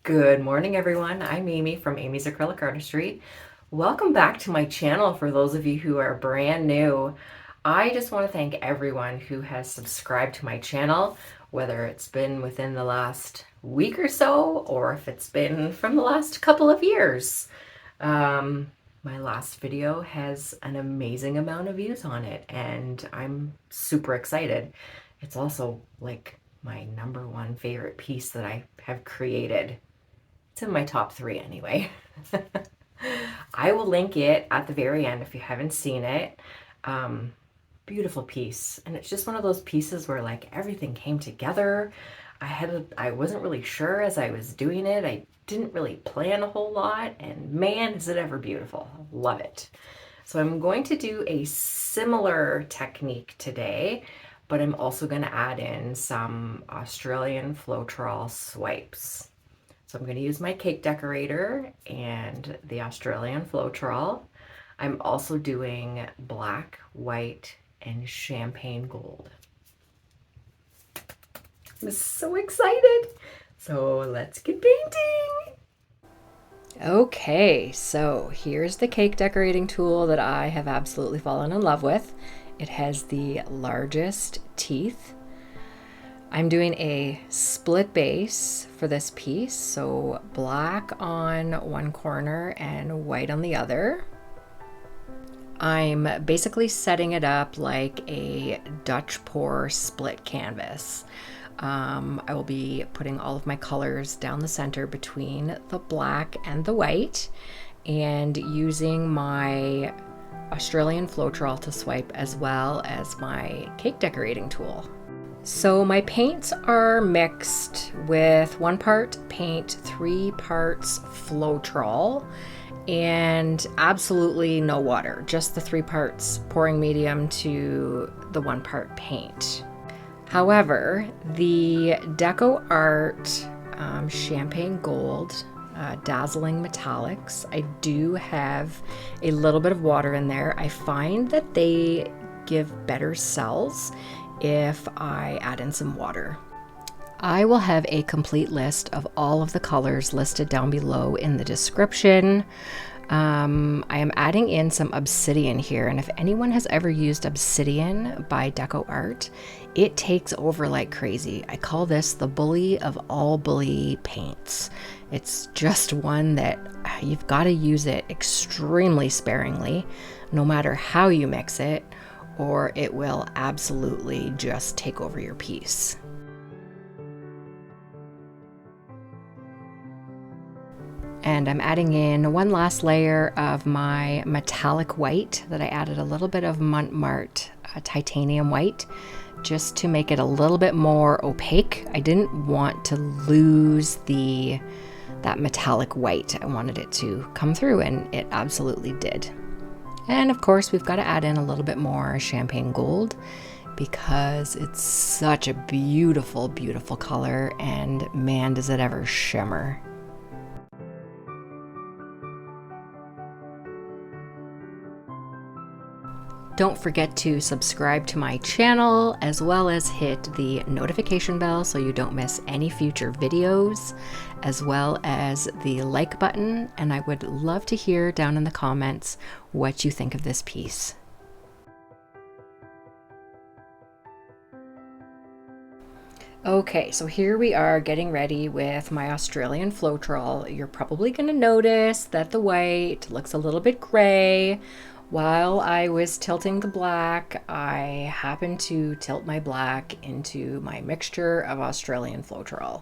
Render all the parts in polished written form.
Good morning, everyone. I'm Amy from Amy's Acrylic Artistry. Welcome back to my channel for those of you who are brand new. I just want to thank everyone who has subscribed to my channel, whether it's been within the last week or so, or if it's been from the last couple of years. My last video has an amazing amount of views on it, and I'm super excited. It's also like my #1 favorite piece that I have created. It's in my top 3 anyway. I will link it at the very end if you haven't seen it. Beautiful piece. And it's just one of those pieces where like everything came together. I wasn't really sure as I was doing it. I didn't really plan a whole lot, and man, is it ever beautiful. Love it. So I'm going to do a similar technique today, but I'm also going to add in some Australian Floetrol swipes. So I'm going to use my cake decorator and the Australian Floetrol. I'm also doing black, white, and champagne gold. I'm so excited. So let's get painting. Okay, so here's the cake decorating tool that I have absolutely fallen in love with. It has the largest teeth. I'm doing a split base for this piece, so black on one corner and white on the other. I'm basically setting it up like a Dutch pour split canvas. I will be putting all of my colors down the center between the black and the white, and using my Australian Floetrol to swipe as well as my cake decorating tool. So my paints are mixed with 1 part paint, 3 parts Floetrol, and absolutely no water, just the 3 parts pouring medium to the 1 part paint. However, the DecoArt Champagne Gold Dazzling Metallics, I do have a little bit of water in there. I find that they give better cells if I add in some water. I will have a complete list of all of the colors listed down below in the description. I am adding in some obsidian here, and if anyone has ever used obsidian by DecoArt, it takes over like crazy. I call this the bully of all bully paints. It's just one that you've got to use it extremely sparingly, no matter how you mix it, or it will absolutely just take over your piece. And I'm adding in one last layer of my metallic white that I added a little bit of Mont Marte titanium white, just to make it a little bit more opaque. I didn't want to lose that metallic white. I wanted it to come through, and it absolutely did. And of course, we've got to add in a little bit more champagne gold because it's such a beautiful, beautiful color, and man, does it ever shimmer. Don't forget to subscribe to my channel, as well as hit the notification bell so you don't miss any future videos, as well as the like button. And I would love to hear down in the comments what you think of this piece. Okay, so here we are getting ready with my Australian Floetrol. You're probably going to notice that the white looks a little bit gray. While I was tilting the black, I happened to tilt my black into my mixture of Australian Floetrol.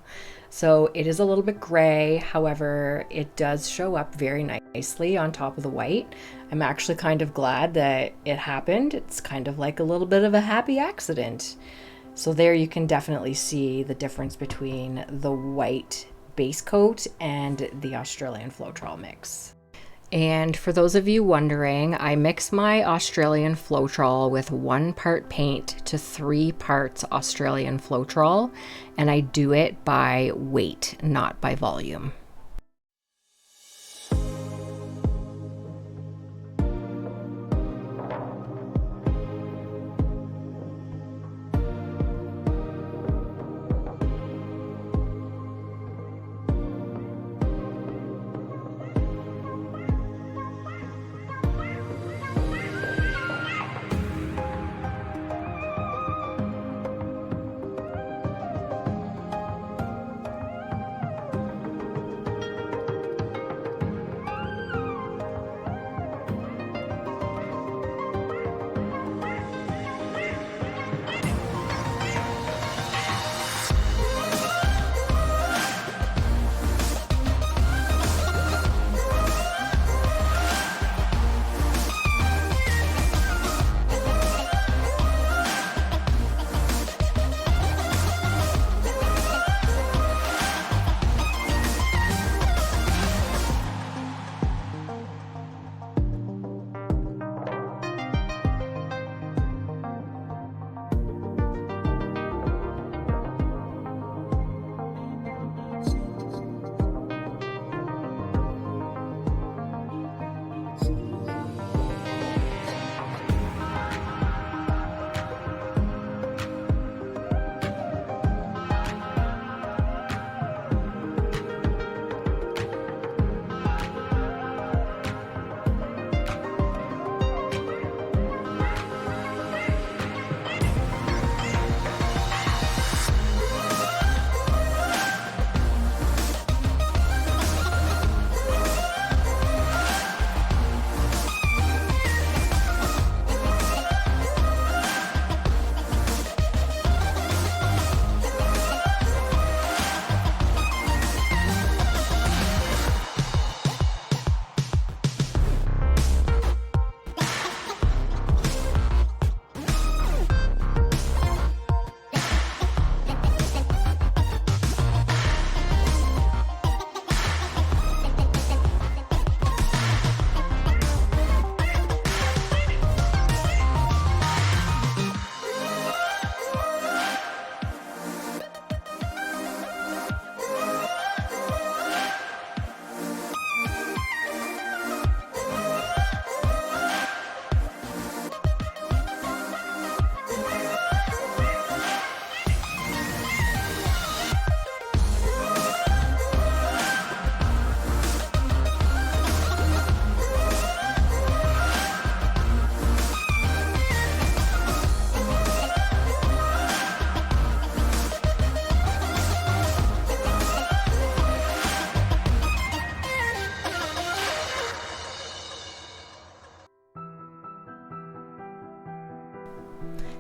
So it is a little bit gray, however, it does show up very nicely on top of the white. I'm actually kind of glad that it happened. It's kind of like a little bit of a happy accident. So there you can definitely see the difference between the white base coat and the Australian Floetrol mix. And for those of you wondering, I mix my Australian Floetrol with 1 part paint to 3 parts Australian Floetrol, and I do it by weight, not by volume.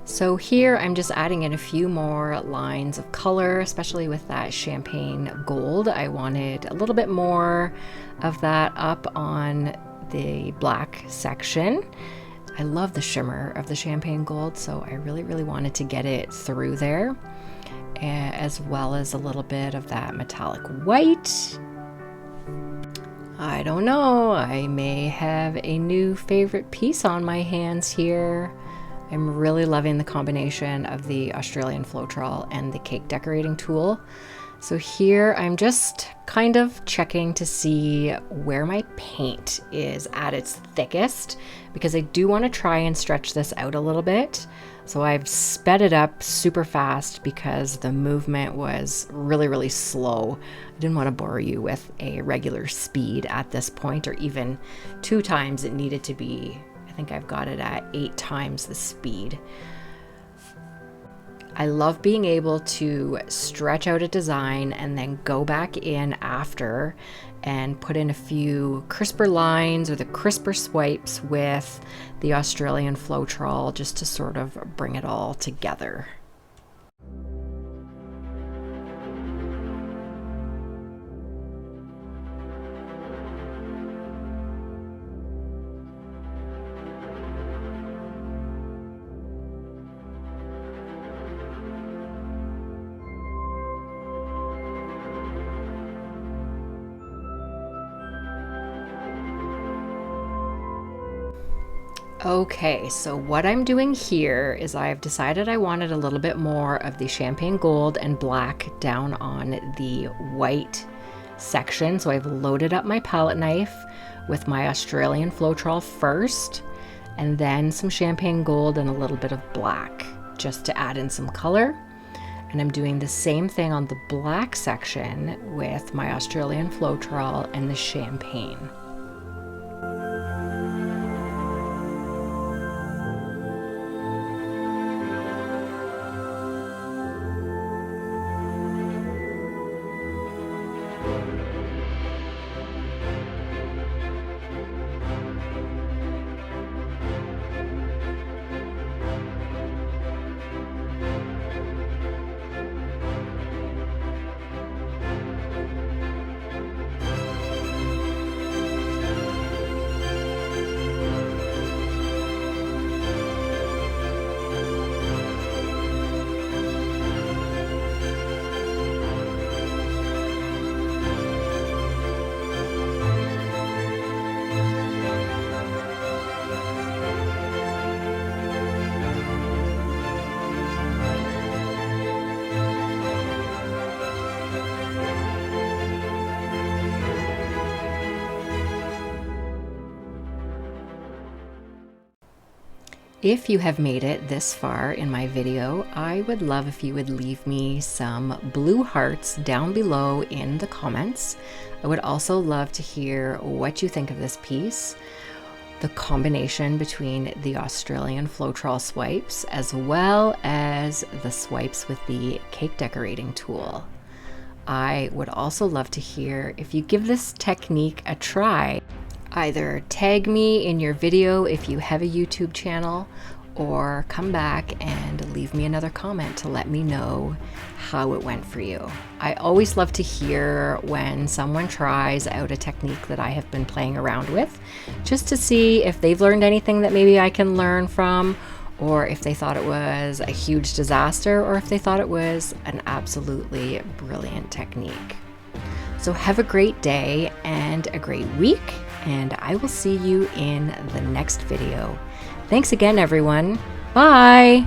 So here I'm just adding in a few more lines of color, especially with that champagne gold. I wanted a little bit more of that up on the black section. I love the shimmer of the champagne gold, so I really wanted to get it through there, as well as a little bit of that metallic white. I don't know, I may have a new favorite piece on my hands here. I'm really loving the combination of the Australian Floetrol and the cake decorating tool. So here I'm just kind of checking to see where my paint is at its thickest, because I do want to try and stretch this out a little bit. So I've sped it up super fast because the movement was really slow. I didn't want to bore you with a regular speed at this point, or even 2 times it needed to be. I think I've got it at 8 times the speed. I love being able to stretch out a design and then go back in after and put in a few crisper lines or the crisper swipes with the Australian Floetrol, just to sort of bring it all together. Okay, so what I'm doing here is I've decided I wanted a little bit more of the champagne gold and black down on the white section. So I've loaded up my palette knife with my Australian Floetrol first, and then some champagne gold and a little bit of black just to add in some color. And I'm doing the same thing on the black section with my Australian Floetrol and the champagne. If you have made it this far in my video, I would love if you would leave me some blue hearts down below in the comments. I would also love to hear what you think of this piece, the combination between the Australian Floetrol swipes as well as the swipes with the cake decorating tool. I would also love to hear if you give this technique a try. Either tag me in your video if you have a YouTube channel, or come back and leave me another comment to let me know how it went for you. I always love to hear when someone tries out a technique that I have been playing around with, just to see if they've learned anything that maybe I can learn from, or if they thought it was a huge disaster, or if they thought it was an absolutely brilliant technique. So have a great day and a great week, and I will see you in the next video. Thanks again, everyone. Bye!